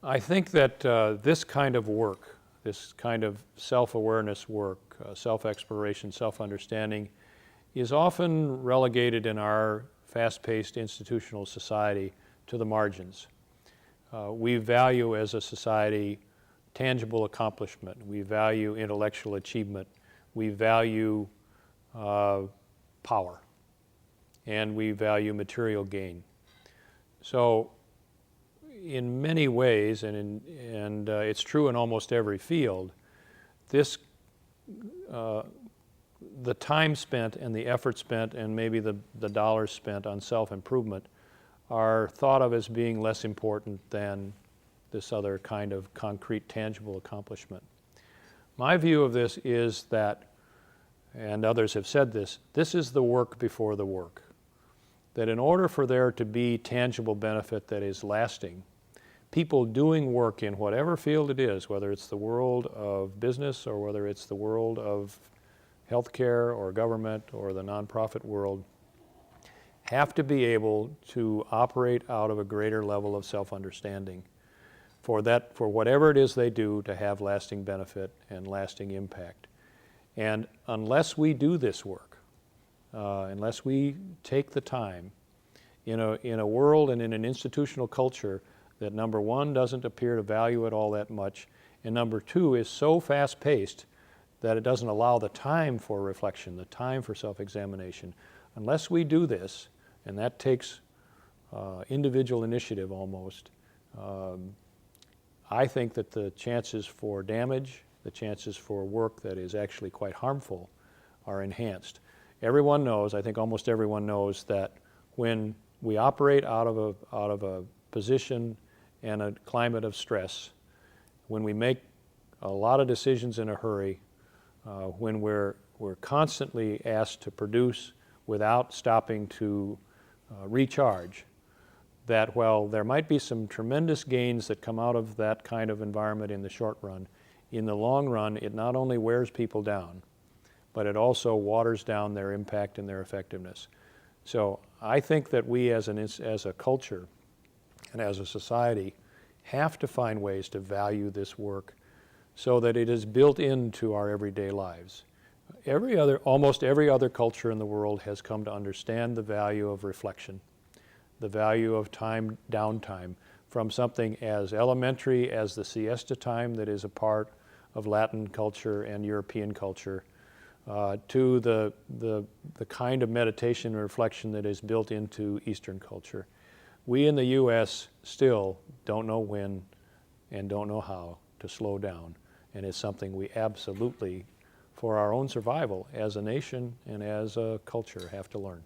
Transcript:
I think that this kind of work, this kind of self-awareness work, self-exploration, self-understanding, is often relegated in our fast-paced institutional society to the margins. We value as a society tangible accomplishment. We value intellectual achievement. We value power. And we value material gain. So in many ways, and it's true in almost every field, this the time spent and the effort spent and maybe the dollars spent on self-improvement are thought of as being less important than this other kind of concrete, tangible accomplishment. My view of this is that, and others have said this, this is the work before the work. That in order for there to be tangible benefit that is lasting, people doing work in whatever field it is, whether it's the world of business or whether it's the world of healthcare or government or the nonprofit world, have to be able to operate out of a greater level of self-understanding for whatever it is they do to have lasting benefit and lasting impact. And unless we do this work, unless we take the time in a world and in an institutional culture that, number one, doesn't appear to value it all that much, and number two, is so fast-paced that it doesn't allow the time for reflection, the time for self-examination. Unless we do this, and that takes individual initiative almost, I think that the chances for damage, the chances for work that is actually quite harmful are enhanced. Everyone knows, I think almost everyone knows, that when we operate out of a position and a climate of stress, when we make a lot of decisions in a hurry, when we're constantly asked to produce without stopping to recharge, that while there might be some tremendous gains that come out of that kind of environment in the short run, in the long run it not only wears people down, but it also waters down their impact and their effectiveness. So I think that we as a culture and as a society have to find ways to value this work so that it is built into our everyday lives. Almost every other culture in the world has come to understand the value of reflection, the value of downtime, from something as elementary as the siesta time that is a part of Latin culture and European culture, to the kind of meditation and reflection that is built into Eastern culture. We in the U.S. still don't know when and don't know how to slow down, and it's something we absolutely, for our own survival as a nation and as a culture, have to learn.